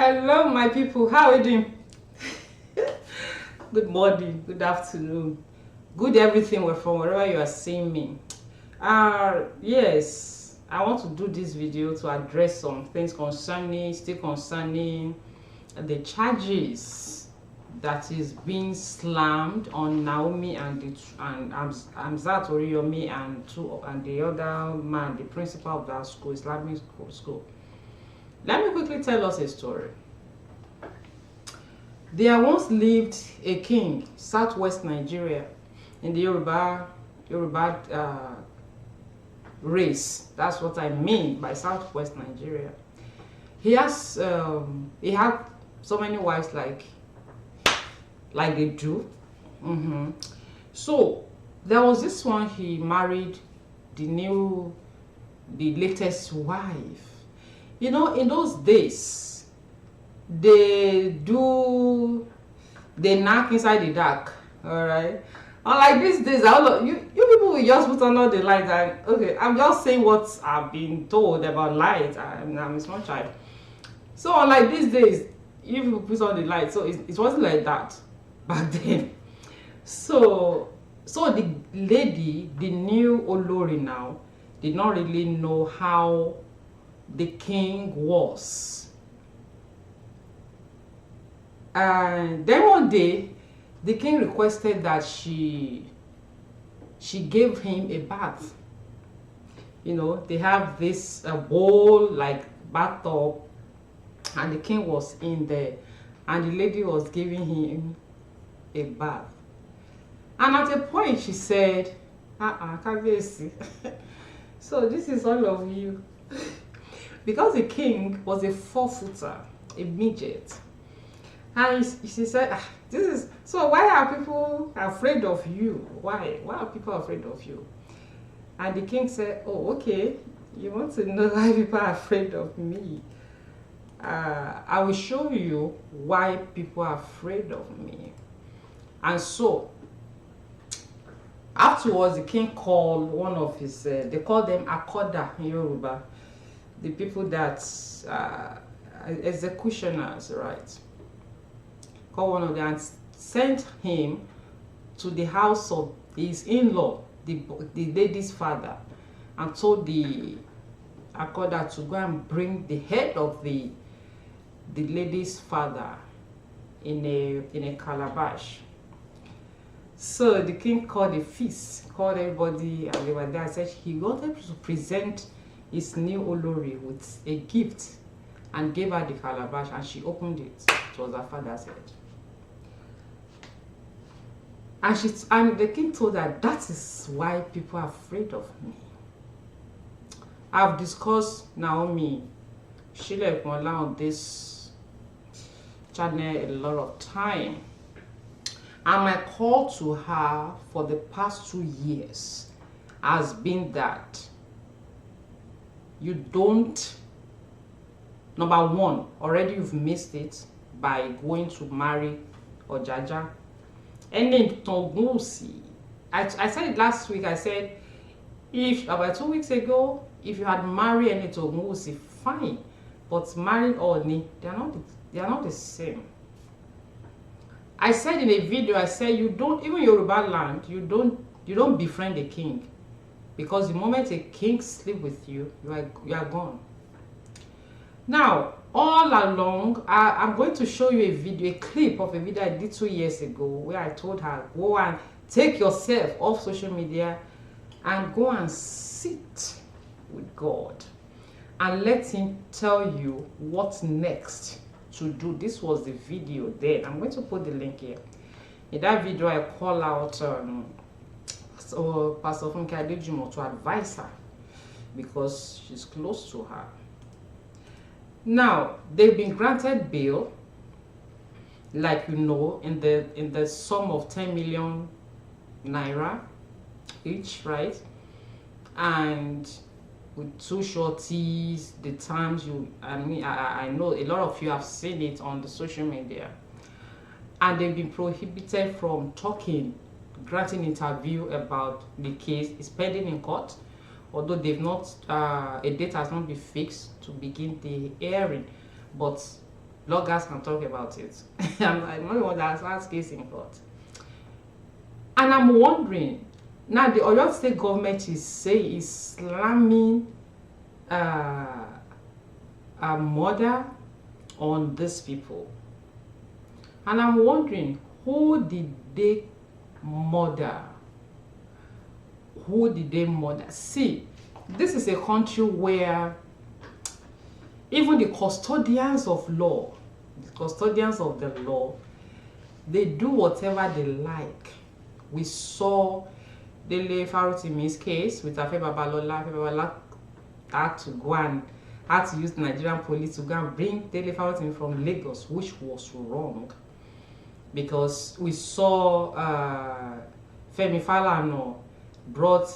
Hello, my people. How are you doing? Good morning, good afternoon, good everything from wherever you are seeing me. Yes, I want to do this video to address some things concerning the charges that is being slammed on Naomi and Hamzat Oriyomi and the other man, the principal of that school, Islamic school. Let me quickly tell us a story. There once lived a king, southwest Nigeria, in the Yoruba race. That's what I mean by southwest Nigeria. He had so many wives like they do. So there was this one, he married the latest wife. You know, in those days, they knock inside the dark. All right. Unlike these days, you people will just put on all the lights and okay. I'm just saying what I've been told about light. I'm a small child. So unlike these days, you people put on the light. So it wasn't like that back then. So the lady, the new Olori now, did not really know how the king was. And then one day the king requested that she gave him a bath. You know, they have this bowl like bathtub, and the king was in there and the lady was giving him a bath. And at a point she said, Kabiyesi. So this is all of you. Because the king was a 4-footer, a midget. And she said, this is, so why are people afraid of you? Why are people afraid of you? And the king said, oh, okay, you want to know why people are afraid of me? I will show you why people are afraid of me. And so, afterwards, the king called one of his, they call them Akoda in Yoruba, the people that executioners, right? Called one of them and sent him to the house of his in-law, the lady's father, and told the Akoda to go and bring the head of the lady's father in a calabash. So the king called a feast, called everybody, and they were there. And said he wanted to present his new Olori with a gift, and gave her the calabash, and she opened it. It was her father's head. And the king told her, that is why people are afraid of me. I've discussed Naomi Silekunola on this channel a lot of time. And my call to her for the past 2 years has been that you don't, number one, already you've missed it by going to marry Ojaja. I said it last week. I said, if about 2 weeks ago, if you had married any Togunwusi, fine, but married Ooni, they are not the same. I said in a video, I said you don't, even Yoruba land, you don't befriend a king, because the moment a king sleeps with you, you are gone. Now, all along, I'm going to show you a clip of a video I did 2 years ago, where I told her, go and take yourself off social media and go and sit with God and let him tell you what's next to do. This was the video then. I'm going to put the link here. In that video, I call out Pastor Funke Adejumo to advise her, because she's close to her. Now, they've been granted bail, like you know, in the sum of 10 million naira each, right? And with 2 shorties, the times I know a lot of you have seen it on the social media. And they've been prohibited from granting interview about the case. It's pending in court. although they've not a date has not been fixed to begin the hearing, but bloggers can talk about it. I'm not the one that's asked case in court. And I'm wondering, now the Oyo State government is saying is slamming a murder on these people. And I'm wondering, who did they murder? Who did they murder? See, this is a country where even the custodians of law, the custodians of the law, they do whatever they like. We saw Dele Farotimi's case with Afe Babalola. Afe Babalola had to go and had to use the Nigerian police to go and bring Dele Farotimi from Lagos, which was wrong. Because we saw Femi Falana brought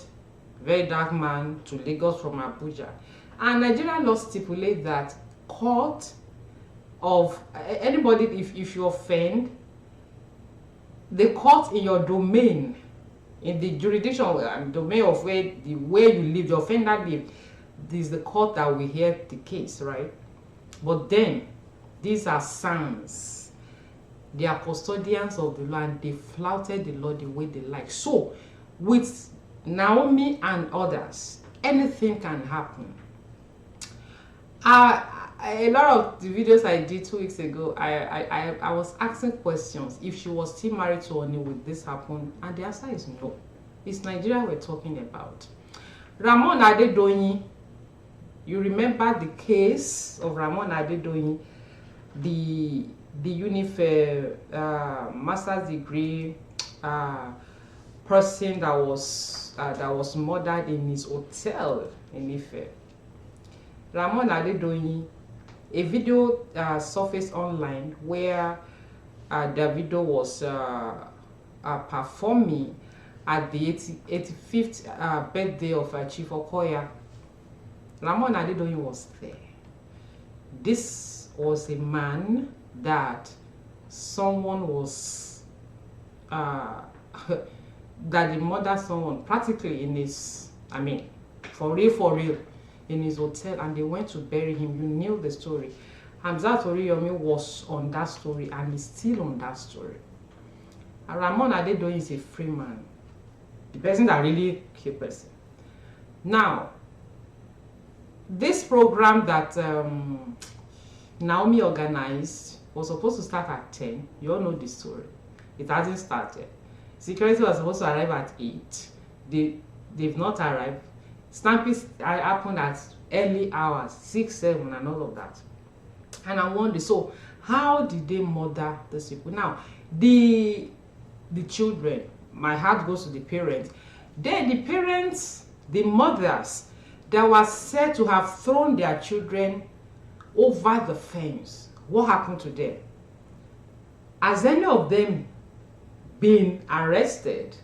very dark man to Lagos from Abuja. And Nigerian law stipulates that court of anybody, if you offend, the court in your domain, in the jurisdiction domain of where you live, the offender live, this is the court that will hear the case, right? But then these are sons. They are custodians of the law, and they flouted the law the way they like. So with Naomi and others, anything can happen. A lot of the videos I did 2 weeks ago, I was asking questions if she was still married to Ooni would this happen, and the answer is no. It's Nigeria we're talking about. Ramon Adedoyin, you remember the case of Ramon Adedoyin, the Unife master's degree person that was murdered in his hotel in Ife. Ramon Adedoyin, a video surfaced online where Davido was performing at the 85th birthday of Chief Okoya. Ramon Adedoyin was there. This was a man that someone was that he murdered someone practically in his, I mean, for real, in his hotel, and they went to bury him. You knew the story. Hamzat Oriyomi was on that story and is still on that story. And Ramon Adedoyin is a free man, the person that really killed person. Now, this program that Naomi organized was supposed to start at 10. You all know the story. It hasn't started. Security was supposed to arrive at 8. They've not arrived. Stampede happened at early hours, 6, 7, and all of that. And I wonder, so how did they murder these people? Now, the children, my heart goes to the parents. The parents, the mothers that were said to have thrown their children over the fence. What happened to them? Has any of them been arrested?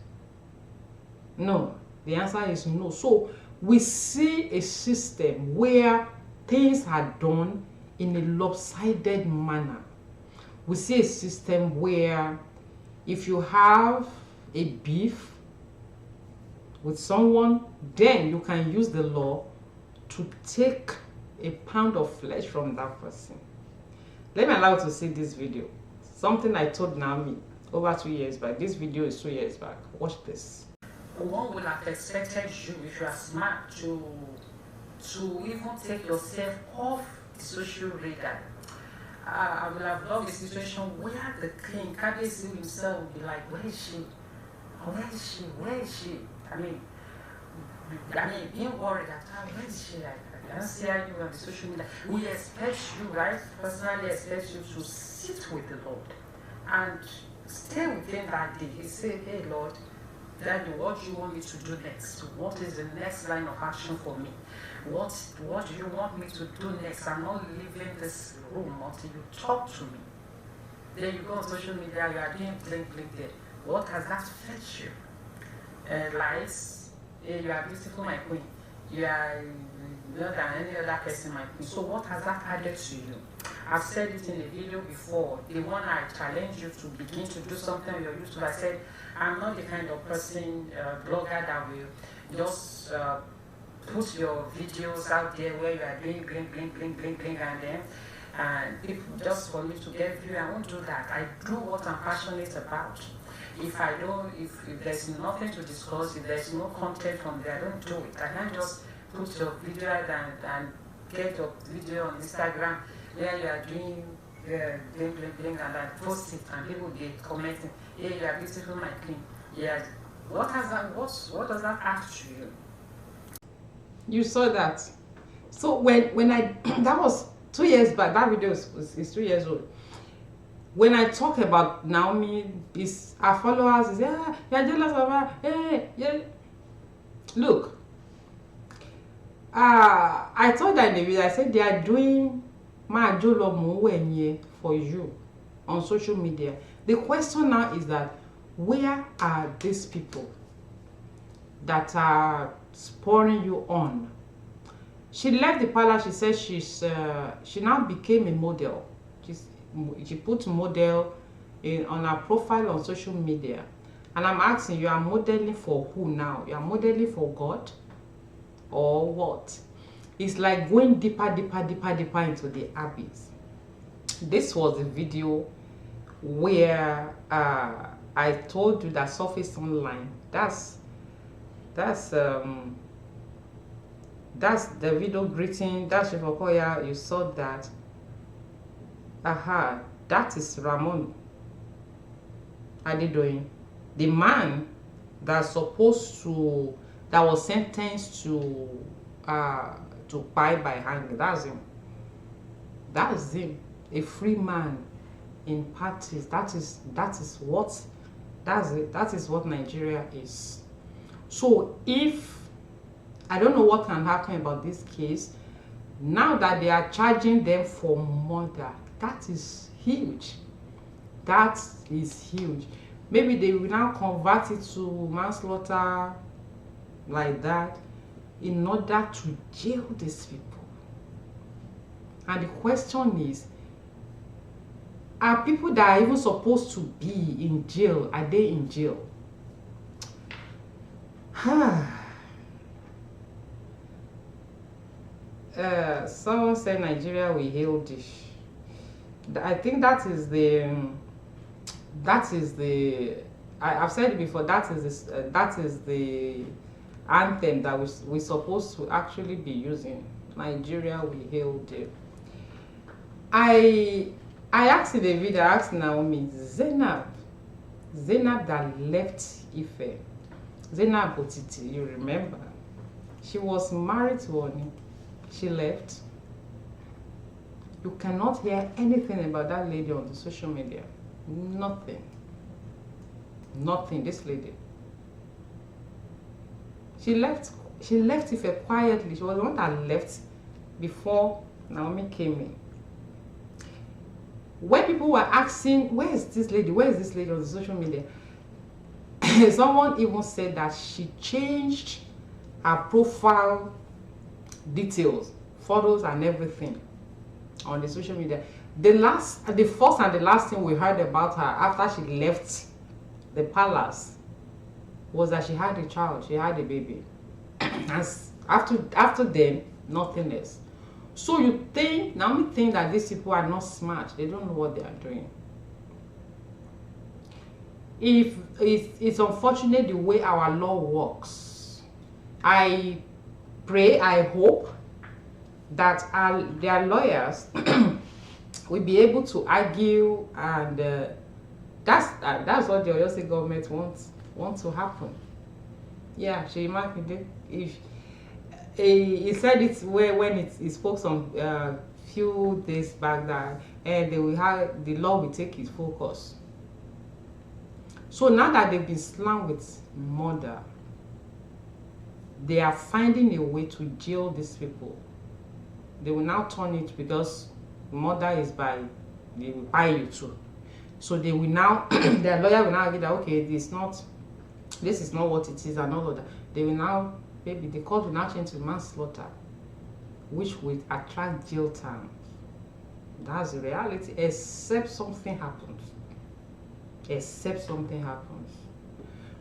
No. The answer is no. So we see a system where things are done in a lopsided manner. We see a system where if you have a beef with someone, then you can use the law to take a pound of flesh from that person. Let me allow you to see this video. Something I told Naomi over 2 years back. This video is 2 years back. Watch this. One would have expected you, if you are smart, to even take yourself off the social radar. I would have loved a situation where the king, Kabiyesi himself, would be like, where is she? Where is she? Where is she? I mean, being worried at time, where is she? Like, I don't see her you on the social media. We expect you, right? Personally expect you to sit with the Lord and stay with him that day. He said, hey Lord, Daddy, what do you want me to do next? What is the next line of action for me? What do you want me to do next? I'm not leaving this room until you talk to me. Then you go on social media, you are doing blink there. What has that fetched you? Lies, you are beautiful, my queen. You are better than any other person, my queen. So what has that added to you? I've said it in a video before. The one I challenged you to begin to do something on your YouTube. I said, I'm not the kind of person, blogger that will just put your videos out there where you are doing blink, and then and people just for me to get view. I won't do that. I do what I'm passionate about. If I don't, if there's nothing to discuss, if there's no content from there, I don't do it. I can't just put your video and get your video on Instagram where you are doing bling and I post it and people get commenting, yeah, you are beautiful, my queen. Yeah. What does that add to you? You saw that. So when I that was 2 years back, that video is 2 years old. When I talk about Naomi, is our followers is yeah, you're jealous of her. Yeah. Look, I told that in the video, I said they are doing my jolo for you on social media. The question now is that where are these people that are spurring you on? She left the palace. She said she now became a model. She put model on her profile on social media, and I'm asking, you are modeling for who now? You are modeling for God or what? It's like going deeper into the abyss. This was a video where I told you that surfaced online. That's the video greeting. That's Shifokoya. You saw that. That is Ramon Adedoyin, the man that was sentenced to die by hanging. That's him. A free man in parties. That is what Nigeria is. So if I don't know what can happen about this case, now that they are charging them for murder, that is huge. That is huge. Maybe they will now convert it to manslaughter like that in order to jail these people. And the question is, are people that are even supposed to be in jail, are they in jail? Someone said Nigeria will hail dish. I think that is the I've said it before, that is the anthem that we're supposed to actually be using. Nigeria will hail dish. I asked in the video, I asked Naomi, Zainab that left Ife, Zainab Otiti, you remember? She was married to Ooni. She left. You cannot hear anything about that lady on the social media. Nothing. This lady. She left Ife quietly. She was the one that left before Naomi came in. When people were asking, where is this lady on the social media? Someone even said that she changed her profile details, photos and everything on the social media. The first and the last thing we heard about her after she left the palace was that she had a child, she had a baby. And after then, nothing else. So you think, Naomi think that these people are not smart, they don't know what they are doing. If it's unfortunate the way our law works. I pray, I hope that their lawyers will be able to argue, and that's what the Oyo State government wants to happen. Yeah, Seyi Makinde, if he said it when he spoke some few days back that they will have, the law will take its focus. So now that they've been slammed with murder, they are finding a way to jail these people. They will now turn it, because murder is they will buy you too. So they will now, their lawyer will now argue that okay, this is not what it is and all of that. They will now, maybe the court will now change to manslaughter, which will attract jail time. That's the reality, except something happens.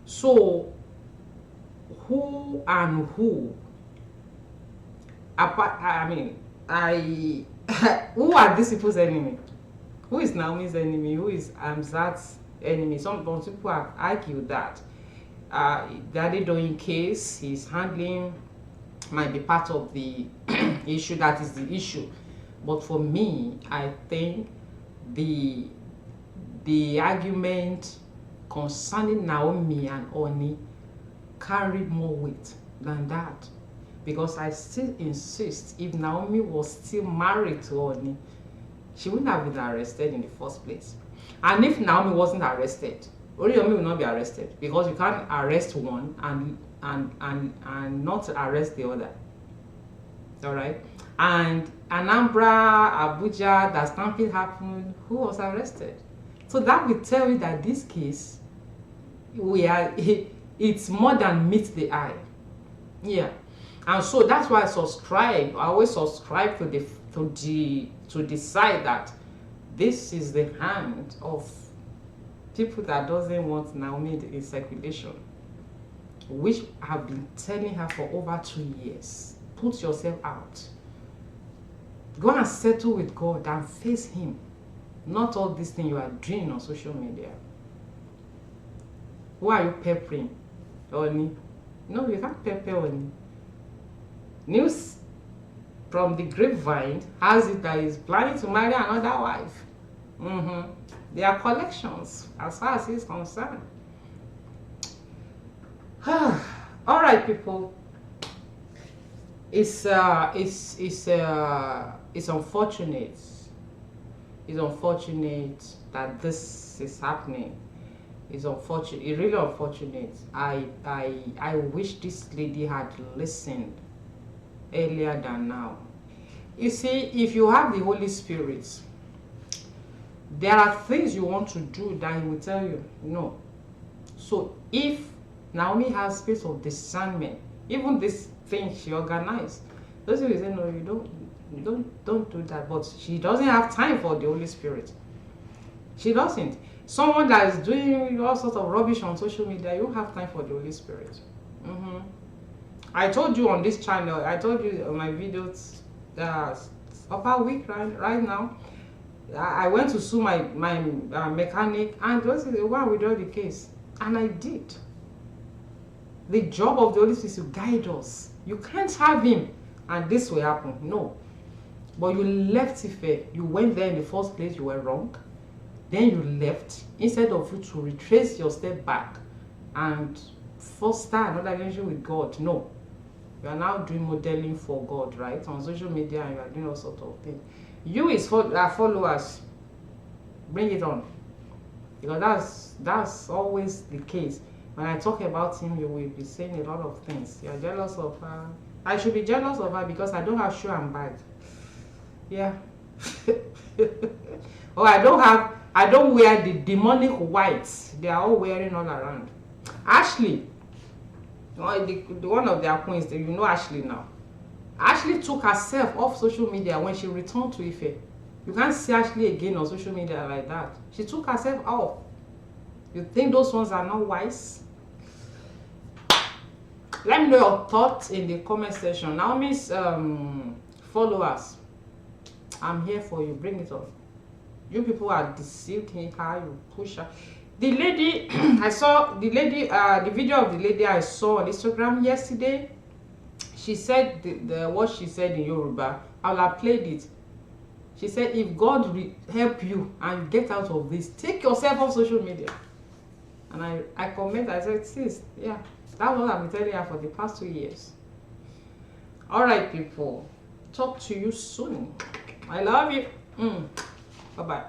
So who, apart, I mean, who are these people's enemy? Who is Naomi's enemy? Who is Hamzat's enemy? Some people have argued that Daddy Doyin case he's handling might be part of the issue. That is the issue. But for me, I think the argument concerning Naomi and Ooni carried more weight than that, because I still insist, if Naomi was still married to Ooni, she wouldn't have been arrested in the first place. And if Naomi wasn't arrested, Oriyomi will not be arrested, because you can't arrest one and not arrest the other. All right. And Anambra, Abuja, that stampede happened, who was arrested? So that will tell you that this case, it's more than meets the eye. Yeah. And so that's why I always subscribe to decide that this is the hand of people that doesn't want Naomi in circulation, which have been telling her for over 2 years. Put yourself out. Go and settle with God and face him. Not all this thing you are doing on social media. Who are you peppering? Ooni? No, you can't pepper Ooni. News from the grapevine has it that he's planning to marry another wife. They are collections as far as he's concerned. All right, people. It's unfortunate. It's unfortunate that this is happening. It's unfortunate. It's really unfortunate. I wish this lady had listened earlier than now. You see, if you have the Holy Spirit, there are things you want to do that he will tell you no. So if Naomi has space of discernment, even this thing she organized, those people say no, you don't do that. But she doesn't have time for the Holy Spirit. She doesn't. Someone that is doing all sorts of rubbish on social media, you don't have time for the Holy Spirit. I told you on this channel, I told you on my videos upper week right now, I went to sue my mechanic, and was the one withdraw the case, and I did. The job of the Holy Spirit is to guide us. You can't have him and this will happen. No. But you left Ife. You went there in the first place, you were wrong. Then you left instead of you to retrace your step back and foster another relationship with God. No. You are now doing modeling for God, right? On social media, and you are doing all sorts of things. You is for our followers. Bring it on. Because that's always the case. When I talk about him, you will be saying a lot of things. You are jealous of her. I should be jealous of her because I don't have shoe and bag. Yeah. Oh, I don't wear the demonic whites they are all wearing all around. Ashley, one of their queens, you know Ashley now. Ashley took herself off social media when she returned to Ife. You can't see Ashley again on social media like that. She took herself off. You think those ones are not wise? Let me know your thoughts in the comment section. Naomi's followers, I'm here for you. Bring it on. You people are deceived in her. You push her. The lady, I saw the lady, the video of the lady I saw on Instagram yesterday. She said what she said in Yoruba. I'll have played it. She said, if God will help you and get out of this, take yourself off social media. And I comment, I said, sis, yeah, that's what I've been telling her for the past 2 years. All right, people. Talk to you soon. I love you. Bye-bye.